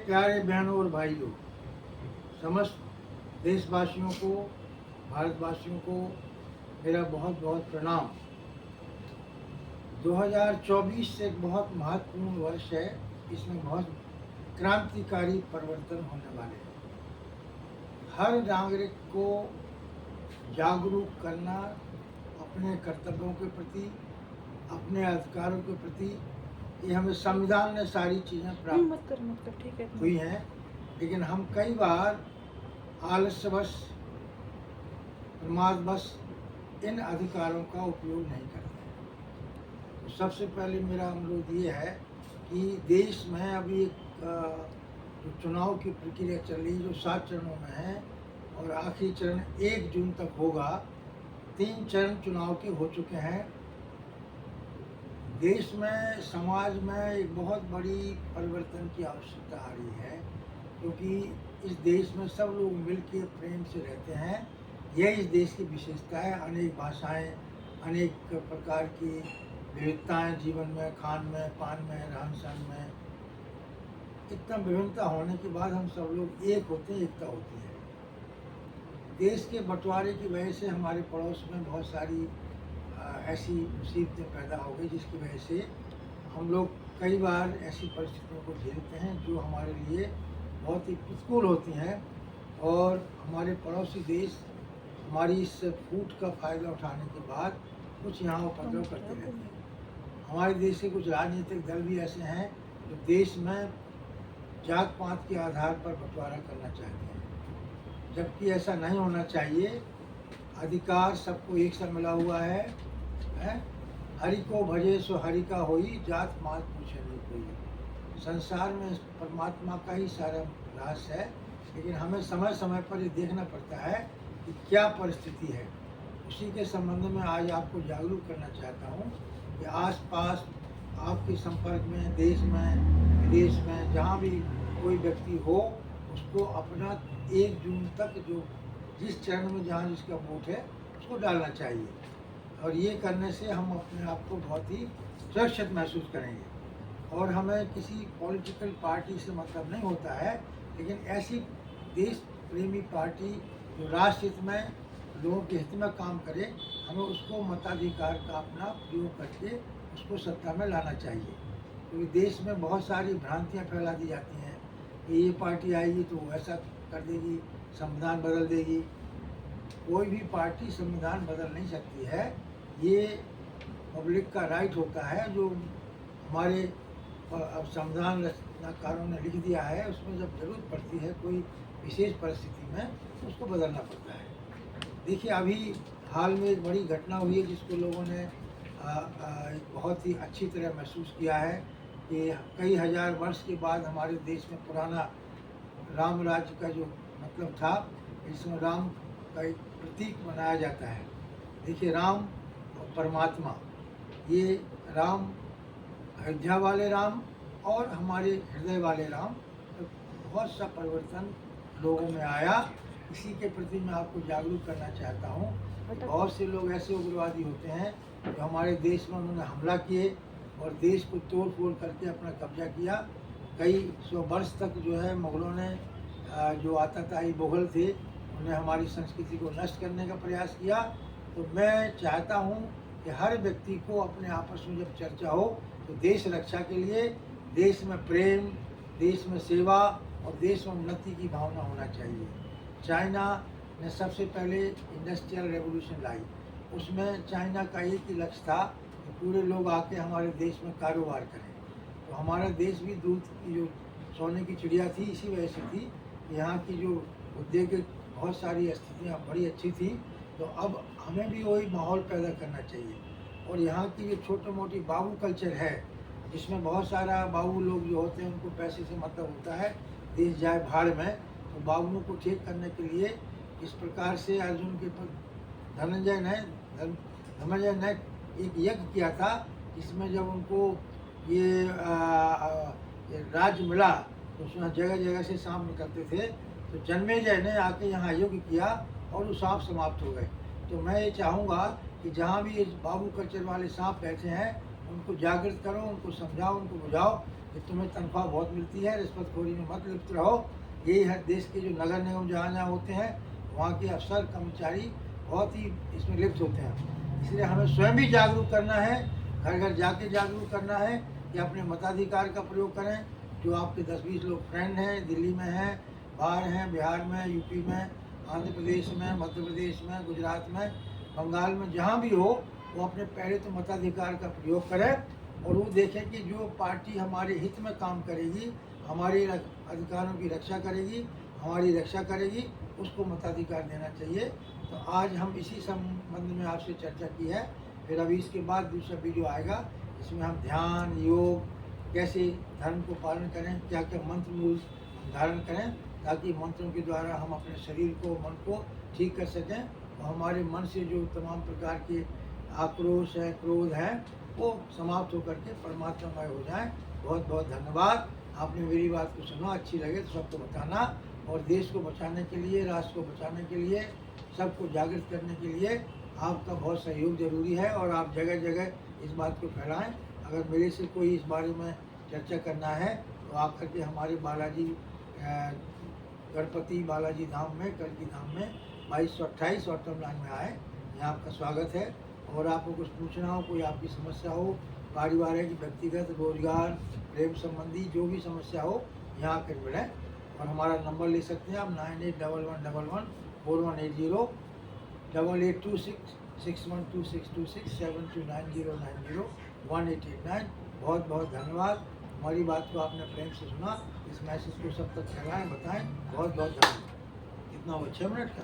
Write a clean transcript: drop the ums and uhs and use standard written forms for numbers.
प्यारे बहनों और भाइयों, समस्त देशवासियों को, भारतवासियों को मेरा बहुत बहुत प्रणाम। 2024 एक बहुत महत्वपूर्ण वर्ष है। इसमें बहुत क्रांतिकारी परिवर्तन होने वाले हैं। हर नागरिक को जागरूक करना अपने कर्तव्यों के प्रति, अपने अधिकारों के प्रति। ये हमें संविधान ने सारी चीज़ें प्राप्त मत कर ठीक है। हुई हैं, लेकिन हम कई बार आलस्यवश, प्रमादवश इन अधिकारों का उपयोग नहीं करते हैं। तो सबसे पहले मेरा अनुरोध ये है कि देश में अभी एक जो चुनाव की प्रक्रिया चल रही है, जो 7 चरणों में है और आखिरी चरण 1 जून तक होगा। 3 चरण चुनाव के हो चुके हैं। देश में, समाज में एक बहुत बड़ी परिवर्तन की आवश्यकता आ रही है, क्योंकि इस देश में सब लोग मिलकर प्रेम से रहते हैं। यह इस देश की विशेषता है। अनेक भाषाएं, अनेक प्रकार की विविधताएं जीवन में, खान में, पान में, रहन सहन में, इतना विभिन्नता होने के बाद हम सब लोग एक होते हैं, एकता होती है। देश के बंटवारे की वजह से हमारे पड़ोस में बहुत सारी ऐसी मुसीबतें पैदा हो गई, जिसकी वजह से हम लोग कई बार ऐसी परिस्थितियों को झेलते हैं जो हमारे लिए बहुत ही प्रतिकूल होती हैं। और हमारे पड़ोसी देश हमारी इस फूट का फायदा उठाने के बाद कुछ यहाँ उपद्रव करते रहते हैं। हमारे देश के कुछ राजनीतिक दल भी ऐसे हैं जो देश में जात पात के आधार पर बंटवारा करना चाहते हैं, जबकि ऐसा नहीं होना चाहिए। अधिकार सबको एक सा मिला हुआ है। हरि को भजे सो हरि का होई, जात पात पूछे नहीं कोई। संसार में परमात्मा का ही सारा रहस्य है, लेकिन हमें समय समय पर ये देखना पड़ता है कि क्या परिस्थिति है। उसी के संबंध में आज आपको जागरूक करना चाहता हूँ कि आसपास आपके संपर्क में, देश में, विदेश में, जहाँ भी कोई व्यक्ति हो, उसको अपना 1 जून तक जो जिस चरण में जहाँ जिसका वोट है उसको डालना चाहिए। और ये करने से हम अपने आप को बहुत ही सुरक्षित महसूस करेंगे। और हमें किसी पॉलिटिकल पार्टी से मतलब नहीं होता है, लेकिन ऐसी देश प्रेमी पार्टी जो राष्ट्र हित में, लोगों के हित में काम करे, हमें उसको मताधिकार का अपना प्रयोग करके उसको सत्ता में लाना चाहिए। क्योंकि देश में बहुत सारी भ्रांतियाँ फैला दी जाती हैं कि ये पार्टी आएगी तो वो ऐसा कर देगी, संविधान बदल देगी। कोई भी पार्टी संविधान बदल नहीं सकती है। ये पब्लिक का राइट होता है, जो हमारे अब संविधान रचनाकारों ने लिख दिया है। उसमें जब जरूरत पड़ती है कोई विशेष परिस्थिति में, तो उसको बदलना पड़ता है। देखिए, अभी हाल में एक बड़ी घटना हुई है जिसको लोगों ने एक बहुत ही अच्छी तरह महसूस किया है कि कई हजार वर्ष के बाद हमारे देश में पुराना राम राज्य का जो मतलब था, इसमें राम का एक प्रतीक मनाया जाता है। देखिए, राम और परमात्मा, ये राम अयोध्या वाले राम और हमारे हृदय वाले राम, तो बहुत सा परिवर्तन लोगों में आया। इसी के प्रति मैं आपको जागरूक करना चाहता हूँ। बहुत से लोग ऐसे उग्रवादी होते हैं जो हमारे देश में उन्होंने हमला किए और देश को तोड़ फोड़ करके अपना कब्जा किया। कई 100 वर्ष तक जो है मुग़लों ने जो आताताई मुग़ल थे, उन्हें हमारी संस्कृति को नष्ट करने का प्रयास किया। तो मैं चाहता हूँ कि हर व्यक्ति को अपने आपस में जब चर्चा हो तो देश रक्षा के लिए देश में प्रेम, देश में सेवा और देश में उन्नति की भावना होना चाहिए। चाइना ने सबसे पहले इंडस्ट्रियल रेवोल्यूशन लाई। उसमें चाइना का एक ही लक्ष्य था कि पूरे लोग आके हमारे देश में कारोबार करें। तो हमारा देश भी दूध की जो सोने की चिड़िया थी, इसी वजह से थी। यहाँ की जो औद्योगिक बहुत सारी स्थितियाँ बड़ी अच्छी थी। तो अब हमें भी वही माहौल पैदा करना चाहिए। और यहाँ की जो छोटी मोटी बाबू कल्चर है, जिसमें बहुत सारा बाबू लोग जो होते हैं उनको पैसे से मतलब होता है, देश जाए भाड़ में। तो बाबुओं को ठीक करने के लिए इस प्रकार से अर्जुन के धनंजय ने एक यज्ञ किया था, जिसमें जब उनको ये राज्य मिला तो उसमें जगह जगह से सांप निकलते थे। तो जन्मेजय ने आके यहाँ यज्ञ किया और वो सांप समाप्त हो गए। तो मैं ये चाहूँगा कि जहाँ भी ये बाबू कल्चर वाले सांप बैठे हैं, उनको जागृत करो, उनको समझाओ, उनको बुझाओ कि तुम्हें तनख्वाह बहुत मिलती है, रिश्वतखोरी में मत लिप्त रहो। यही है देश के जो नगर निगम जहाँ जहाँ होते हैं वहाँ के अफसर कर्मचारी बहुत ही इसमें लिप्त होते हैं। इसलिए हमें स्वयं भी जागरूक करना है, घर घर जाके जागरूक करना है कि अपने मताधिकार का प्रयोग करें। जो आपके 10-20 लोग फ्रेंड हैं, दिल्ली में हैं, बाहर हैं, बिहार में, यूपी में, आंध्र प्रदेश में, मध्य प्रदेश में, गुजरात में, बंगाल में, जहाँ भी हो, वो अपने पहले तो मताधिकार का प्रयोग करें और वो देखें कि जो पार्टी हमारे हित में काम करेगी, हमारे अधिकारों की रक्षा करेगी, हमारी रक्षा करेगी, उसको मताधिकार देना चाहिए। तो आज हम इसी संबंध में आपसे चर्चा की है। फिर अभी इसके बाद दूसरा वीडियो आएगा, इसमें हम ध्यान, योग, कैसे धर्म को पालन करें, क्या क्या मंत्र मूल धारण करें, ताकि मंत्रों के द्वारा हम अपने शरीर को, मन को ठीक कर सकें और हमारे मन से जो तमाम प्रकार के आक्रोश है, क्रोध है, वो समाप्त होकर के परमात्मामय हो जाए। बहुत बहुत धन्यवाद। आपने मेरी बात को सुना, अच्छी लगे तो सबको बताना, और देश को बचाने के लिए, राष्ट्र को बचाने के लिए, सबको जागृत करने के लिए आपका बहुत सहयोग जरूरी है। और आप जगह जगह इस बात को फैलाएं। अगर मेरे से कोई इस बारे में चर्चा करना है तो आकर के हमारे बालाजी गणपति बालाजी धाम में, कलकी धाम में 2228 ऑटम लाइन में आए, यहाँ आपका स्वागत है। और आपको कुछ पूछना हो, कोई आपकी समस्या हो, पारिवारिक, व्यक्तिगत, रोजगार, प्रेम संबंधी जो भी समस्या हो, यहाँ आकर मिलें। और हमारा नंबर ले सकते हैं आप 9811114180, 88266126267290901889। बहुत बहुत धन्यवाद। हमारी बात को आपने प्रेम से सुना, इस मैसेज को सब तक फैलाएं, बताएं। बहुत बहुत धन्यवाद। कितना हुआ, 6 मिनट का?